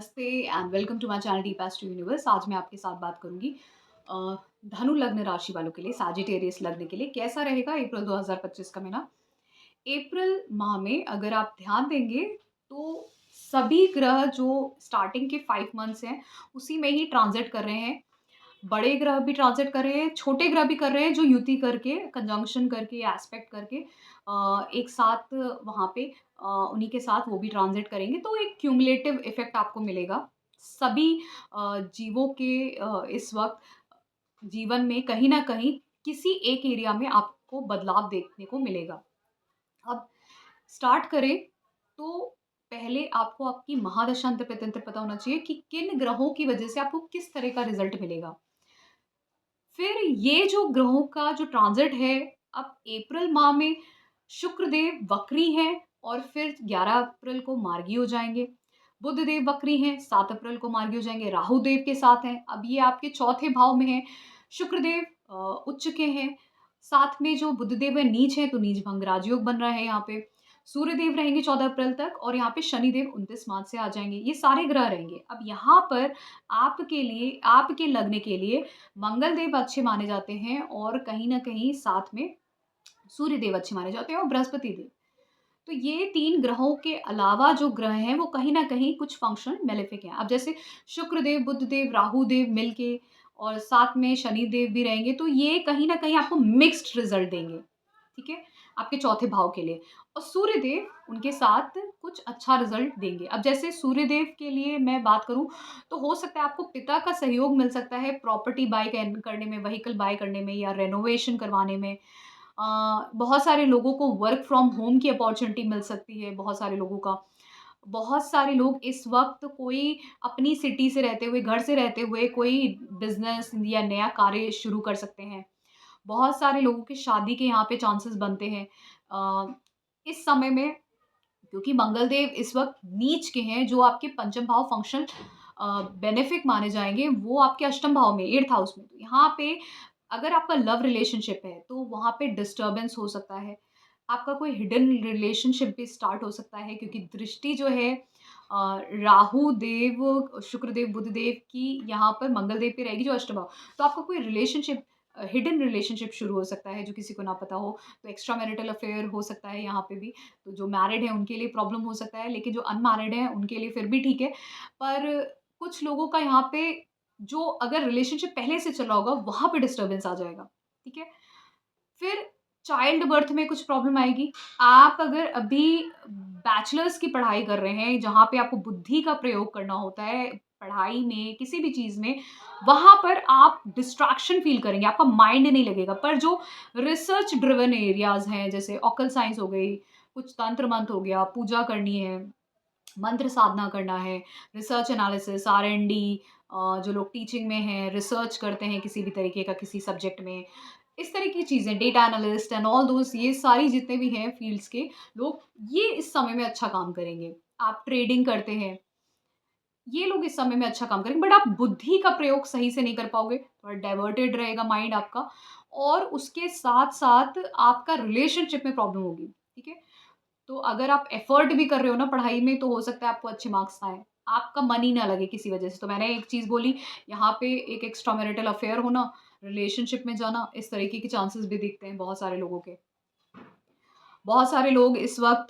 नमस्ते and welcome to my channel deep पास टू यूनिवर्स। आज मैं आपके साथ बात करूंगी अ, धनु लग्न राशि वालों के लिए, सैजिटेरियस लग्न के लिए कैसा रहेगा अप्रैल 2025 का महीना। अप्रैल माह में अगर आप ध्यान देंगे तो सभी ग्रह जो स्टार्टिंग के 5 मंथ्स हैं उसी में ही ट्रांजिट कर रहे हैं। बड़े ग्रह भी ट्रांजिट कर रहे हैं, छोटे ग्रह भी कर रहे हैं जो युति करके, कंजंक्शन करके या एस्पेक्ट करके एक साथ वहाँ पे उन्हीं के साथ वो भी ट्रांजिट करेंगे, तो एक क्यूमुलेटिव इफ़ेक्ट आपको मिलेगा। सभी जीवों के इस वक़्त जीवन में कहीं न कहीं किसी एक एरिया में आपको बदलाव देखने को मिलेगा। अब स्टार्ट करें तो पहले आपको आपकी महादशांतर प्रत्यंतर पता होना चाहिए कि किन ग्रहों की वजह से आपको किस तरह का रिज़ल्ट मिलेगा। फिर ये जो ग्रहों का जो ट्रांज़िट है, अब अप्रैल माह में शुक्रदेव वक्री हैं और फिर 11 अप्रैल को मार्गी हो जाएँगे। बुधदेव वक्री हैं, 7 अप्रैल को मार्गी हो जाएँगे, राहु देव के साथ हैं। अब ये आपके चौथे भाव में हैं। शुक्रदेव उच्च के हैं, साथ में जो बुधदेव है नीच हैं, तो नीच भंग राजयोग बन रहा है यहाँ पे। सूर्यदेव रहेंगे 14 अप्रैल तक और यहाँ पे शनिदेव 29 मार्च से आ जाएँगे। ये सारे ग्रह रहेंगे। अब यहाँ पर आपके लिए, आपके लग्न के लिए मंगल देव अच्छे माने जाते हैं और कहीं न कहीं साथ में सूर्य देव अच्छे माने जाते हैं और बृहस्पति देव। तो ये 3 ग्रहों के अलावा जो ग्रह हैं वो कहीं न कहीं कुछ फंक्शनल मेलेफिक हैं। अब जैसे शुक्र देव, बुध देव, राहु देव मिलके और साथ में शनि देव भी रहेंगे, तो ये कहीं न कहीं आपको मिक्स्ड रिज़ल्ट देंगे, ठीक है? आपके चौथे भाव के लिए। और सूर्य देव उनके साथ कुछ अच्छा रिज़ल्ट देंगे। अब जैसे सूर्य देव के लिए मैं बात करूँ, तो हो सकता है आपको पिता का सहयोग मिल सकता है प्रॉपर्टी बाय करने में, व्हीकल बाय करने में या रेनोवेशन करवाने में। बहुत सारे लोगों को वर्क फ्रॉम होम की अपॉर्च्युनिटी मिल सकती है, बहुत सारे लोगों का। बहुत सारे लोग इस वक़्त कोई अपनी सिटी से रहते हुए, घर से रहते हुए कोई बिज़नेस या नया कार्य शुरू कर सकते हैं। बहुत सारे लोगों की शादी के यहाँ पे चांसेस बनते हैं। इस समय में क्योंकि मंगल देव इस वक़्त नीच के हैं, जो आपके पंचम भाव फंक्शनल बेनिफिक माने जाएँगे, वो आपके अष्टम भाव में 8th हाउस में। तो यहाँ पे अगर आपका लव रिलेशनशिप है, तो वहाँ पे डिस्टर्बेंस हो सकता है। आपका कोई हिडन रिलेशनशिप भी स्टार्ट हो सकता है क्योंकि दृष्टि जो है राहु देव, शुक्र देव, बुध देव की यहाँ पर मंगल देव पे रहेगी जो अष्टम भाव। तो आपका कोई रिलेशनशिप हिडन रिलेशनशिप शुरू हो सकता है जो किसी को ना पता हो। तो एक्स्ट्रा मैरिटल अफेयर हो सकता है यहाँ पे भी। तो जो मैरिड हैं उनके लिए प्रॉब्लम हो सकता है, लेकिन जो अनमैरिड हैं उनके लिए फिर भी ठीक है। पर कुछ लोगों का यहाँ पे जो अगर रिलेशनशिप पहले से चल रहा होगा, वहाँ पे डिस्टर्बेंस आ जाएगा, ठीक है? फिर चाइल्ड बर्थ में कुछ प्रॉब्लम आएगी। आप अगर अभी बैचलर्स की पढ़ाई कर रहे हैं, जहाँ पे आपको बुद्धि का प्रयोग करना होता है, पढ़ाई में, किसी भी चीज़ में, वहाँ पर आप डिस्ट्रैक्शन फ़ील करेंगे, आपका माइंड नहीं लगेगा। पर जो रिसर्च ड्रिवन एरियाज़ हैं, जैसे ऑकल्ट साइंस हो गई, कुछ तंत्र-मंत्र हो गया, पूजा करनी है, मंत्र साधना करना है, रिसर्च एनालिसिस, आर-एन-डी, जो लोग टीचिंग में हैं, रिसर्च करते हैं किसी भी तरीके का किसी सब्जेक्ट में, इस तरह की चीज़ें, data analyst and all those, ये सारी जितने भी हैं फ़ील्ड्स के लोग, ये इस समय में अच्छा काम करेंगे। आप ट्रेडिंग करते हैं, ये लोग इस समय में अच्छा काम करेंगे, बट आप बुद्धि का प्रयोग सही से नहीं कर पाओगे, थोड़ा डाइवर्टेड रहेगा माइंड आपका और उसके साथ-साथ आपका रिलेशनशिप में प्रॉब्लम होगी, ठीक है? तो अगर आप एफर्ट भी कर रहे हो ना पढ़ाई में, तो हो सकता है आपको अच्छे मार्क्स ना आएँ। आपका मन ही ना लगे किसी वजह से। तो मैंने एक चीज़ बोली, यहाँ पे एक एक्स्ट्रा मैरिटल अफेयर होना, रिलेशनशिप में जाना, इस तरीके के चांसेस भी दिखते हैं बहुत सारे लोगों के। बहुत सारे लोग इस वक़्त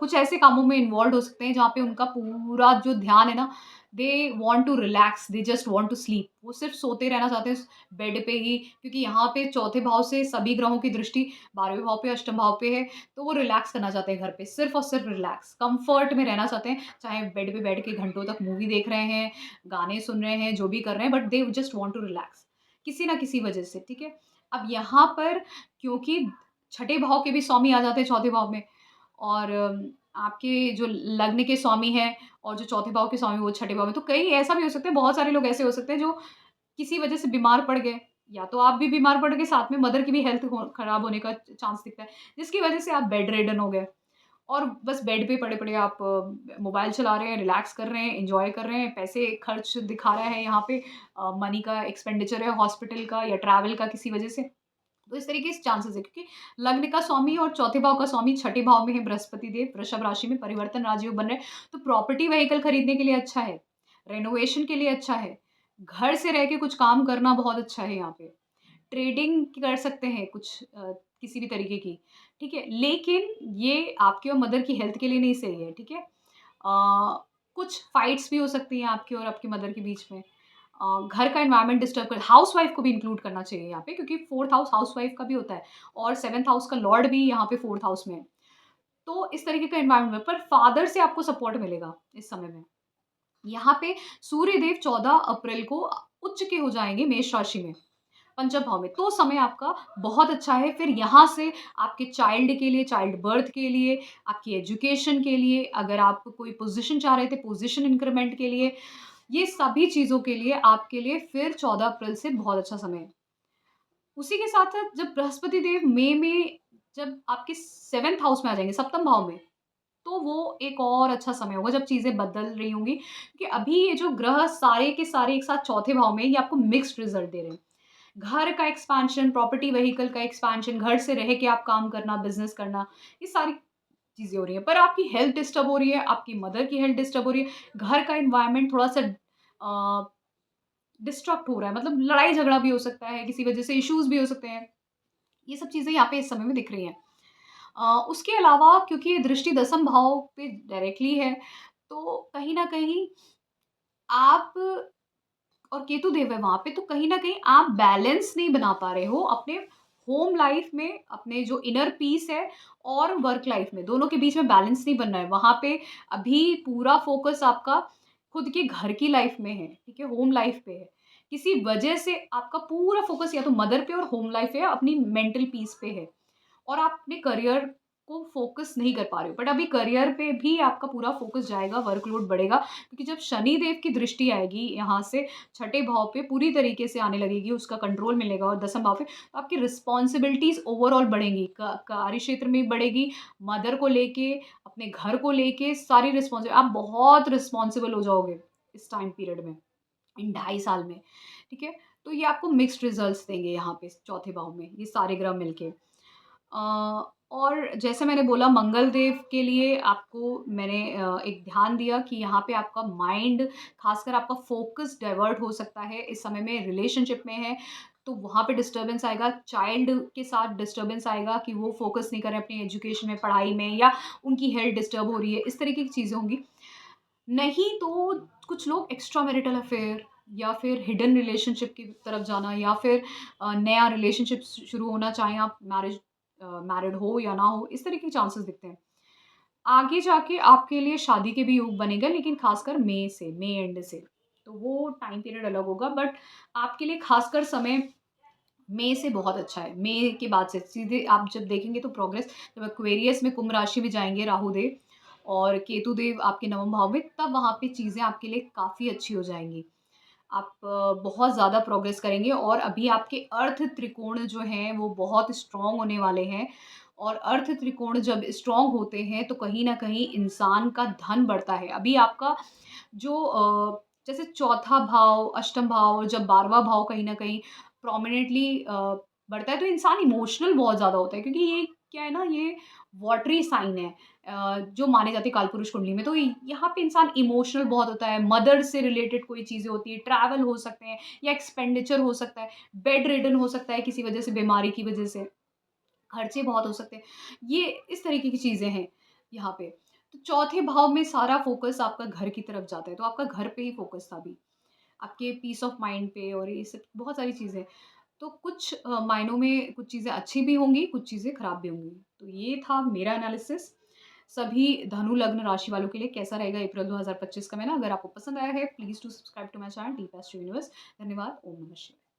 कुछ ऐसे कामों में इन्वॉल्व्ड हो सकते हैं जहाँ पे उनका पूरा जो ध्यान है ना, they want to relax, they just want to sleep. वो सिर्फ़ सोते रहना चाहते हैं बेड पे ही, क्योंकि यहाँ पे चौथे भाव से सभी ग्रहों की दृष्टि 12वें भाव पे, अष्टम भाव पे है, तो वो रिलैक्स करना चाहते हैं घर पे, सिर्फ़ और सिर्फ़ रिलैक्स, कम्फ़र्ट में रहना चाहते हैं, चाहे बेड पे बैठ के घंटों तक मूवी देख रहे हैं, गाने सुन रहे हैं, जो भी कर रहे हैं, but they just want to relax, किसी ना किसी वजह से, ठीक है? अब यहाँ पर क्योंकि छठे भाव के भी स्वामी आ जाते हैं चौथे भाव में और आपके जो लग्न के स्वामी हैं और जो चौथे भाव के स्वामी वो छठे भाव में, तो कहीं ऐसा भी हो सकता है, बहुत सारे लोग ऐसे हो सकते हैं जो किसी वजह से बीमार पड़ गए, या तो आप भी बीमार पड़ गए, साथ में मदर की भी हेल्थ खराब होने का चांस दिखता है, जिसकी वजह से आप बेड रिडन हो गए और बस बेड पे पड़े-पड़े आप मोबाइल चला रहे हैं, रिलैक्स कर रहे हैं, एन्जॉय कर रहे हैं, पैसे खर्च दिखा रहा है यहाँ पे, मनी का एक्सपेंडिचर है हॉस्पिटल का या ट्रैवल का किसी वजह से। तो इस तरीके से चांसेस है, क्योंकि लग्न का स्वामी और चौथे भाव का स्वामी छठे भाव में है बृहस्पति देव, वृषभ राशि में परिवर्तन राजयोग बन रहे हैं। तो प्रॉपर्टी व्हीकल खरीदने के लिए अच्छा है, रेनोवेशन के लिए अच्छा है, घर से रह के कुछ काम करना बहुत अच्छा है यहाँ पे। ट्रेडिंग कर सकते हैं कुछ किसी भी तरीके की, ठीक है? लेकिन ये आपके और मदर की हेल्थ के लिए नहीं सही है, ठीक है? कुछ फाइट्स भी हो सकती हैं आपकी और आपकी मदर के बीच में। घर का एनवायरनमेंट डिस्टर्ब कर, हाउसवाइफ को भी इंक्लूड करना चाहिए यहाँ पे, क्योंकि 4th हाउस हाउसवाइफ का भी होता है और 7th हाउस का लॉर्ड भी यहाँ पे 4th हाउस में है। तो इस तरीके का एनवायरनमेंट में, पर फादर से आपको सपोर्ट मिलेगा इस समय में। यहाँ पे सूर्य देव 14 अप्रैल को उच्च के हो जाएँगे मेष राशि में, पंचम भाव में। तो समय आपका बहुत अच्छा है। फिर यहाँ से आपके चाइल्ड के लिए, चाइल्ड बर्थ के लिए, आपकी एजुकेशन के लिए, अगर आप कोई पोज़ीशन चाह रहे थे, पोज़ीशन इंक्रीमेंट के लिए, ये सभी चीज़ों के लिए आपके लिए फिर 14 अप्रैल से बहुत अच्छा समय है। उसी के साथ-साथ जब बृहस्पति देव मई में जब आपके 7th हाउस में आ जाएँगे, सप्तम भाव में, तो वो एक और अच्छा समय होगा जब चीज़ें बदल रही होंगी। क्योंकि अभी ये जो ग्रह सारे के सारे एक साथ चौथे भाव में, ये आपको मिक्स्ड रिज़ल्ट दे रहे हैं। घर का एक्सपेंशन, प्रॉपर्टी व्हीकल का एक्सपेंशन, घर से रह के आप काम करना, बिज़नेस करना, ये सारी चीज़ें हो रही हैं। पर आपकी हेल्थ डिस्टर्ब हो रही है, आपकी मदर की हेल्थ डिस्टर्ब हो रही है, घर का एनवायरनमेंट थोड़ा-सा डिस्ट्रक्ट हो रहा है, मतलब लड़ाई-झगड़ा भी हो सकता है, किसी वजह से इश्यूज़ भी हो सकते हैं। ये सब चीज़ें यहाँ पे इस समय में दिख रही हैं। उसके अलावा क्योंकि ये दृष्टि दसम भाव पे डायरेक्टली है, तो कहीं न कहीं आप, और केतु देव है वहाँ पे, तो कहीं न कहीं आप बैलेंस नहीं बना पा रहे हो अपने होम लाइफ़ में, अपने जो इनर पीस है और वर्क लाइफ़ में, दोनों के बीच में बैलेंस नहीं बन रहा है। वहाँ पे अभी पूरा फ़ोकस आपका खुद के घर की लाइफ़ में है, ठीक है? होम लाइफ़ पे है। किसी वजह से आपका पूरा फ़ोकस या तो मदर पे और होम लाइफ़ पे है, अपनी मेंटल पीस पे है। और आप अपने करियर को फ़ोकस नहीं कर पा रहे हो। बट अभी करियर पे भी आपका पूरा फ़ोकस जाएगा, वर्कलोड बढ़ेगा, क्योंकि जब शनि देव की दृष्टि आएगी यहाँ से छठे भाव पे पूरी तरीके से आने लगेगी, उसका कंट्रोल मिलेगा और दसम भाव पे, तो आपकी रिस्पॉन्सिबिलिटीज़ ओवरऑल बढ़ेंगी। क कार्य क्षेत्र में बढ़ेगी, मदर को लेके, अपने घर को लेके सारी आप बहुत रिस्पॉन्सिबल हो जाओगे इस टाइम पीरियड में, इन 2.5 साल में, ठीक है? तो ये आपको मिक्स्ड रिज़ल्ट्स देंगे यहाँ पे चौथे भाव में, ये सारे ग्रह मिलके। और जैसे मैंने बोला मंगल देव के लिए आपको मैंने एक ध्यान दिया कि यहाँ पे आपका माइंड, ख़ासकर आपका फ़ोकस डाइवर्ट हो सकता है, इस समय में रिलेशनशिप में है, तो वहाँ पे डिस्टर्बेंस आएगा, चाइल्ड के साथ डिस्टर्बेंस आएगा कि वो फ़ोकस नहीं कर रहे हैं अपनी एजुकेशन में, पढ़ाई में, या उनकी हेल्थ डिस्टर्ब हो रही है, इस तरीके की चीज़ें होंगी। नहीं तो कुछ लोग एक्स्ट्रा मैरिटल अफ़ेयर या फिर हिडन रिलेशनशिप की तरफ जाना, या फिर नया रिलेशनशिप शुरू होना, चाहे आप मैरिड हो या ना हो, इस तरह के चांसेस दिखते हैं। आगे जाके आपके लिए शादी के भी योग बनेगा, लेकिन खासकर मई एंड से। तो वो टाइम पीरियड अलग होगा, बट आपके लिए खासकर समय मई से बहुत अच्छा है। मई के बाद से सीधे आप जब देखेंगे तो प्रोग्रेस, जब एक्वेरियस में कुंभ राशि में जाएँगे राहु देव और केतु देव आपके नवम भाव में, तब वहाँ पे चीज़ें आपके लिए काफ़ी अच्छी हो जाएँगी। आप बहुत ज़्यादा प्रोग्रेस करेंगे, और अभी आपके अर्थ त्रिकोण जो हैं वो बहुत स्ट्रॉन्ग होने वाले हैं, और अर्थ त्रिकोण जब स्ट्रॉन्ग होते हैं तो कहीं न कहीं इंसान का धन बढ़ता है। अभी आपका जो जैसे चौथा भाव, अष्टम भाव और जब 12वाँ भाव कहीं न कहीं प्रोमिनेंटली बढ़ता है, तो इंसान इमोशनल बहुत ज़्यादा होता है, क्योंकि ये क्या है ना, ये वाटरी साइन है, जो माने जाते हैं कालपुरुष कुंडली में। तो यहाँ पे इंसान इमोशनल बहुत होता है, मदर से रिलेटेड कोई चीज़ें होती है, ट्रैवल हो सकते हैं या एक्सपेंडिचर हो सकता है, बेड रिडन हो सकता है किसी वजह से, बीमारी की वजह से, खर्चे बहुत हो सकते हैं। ये इस तरीके की चीज़ें हैं यहाँ पे। तो चौथे भाव में सारा फ़ोकस आपका घर की तरफ जाता है, तो आपका घर पे ही फ़ोकस था अभी, आपके पीस ऑफ माइंड पे, और ये सब बहुत सारी चीज़ें। तो कुछ मायनों में कुछ चीज़ें अच्छी भी होंगी, कुछ चीज़ें खराब भी होंगी। तो ये था मेरा एनालिसिस सभी धनु लग्न राशि वालों के लिए कैसा रहेगा अप्रैल 2025 का महीना। अगर आपको पसंद आया है, please do subscribe to my channel deep astro universe. धन्यवाद। ओम नमः शिवाय।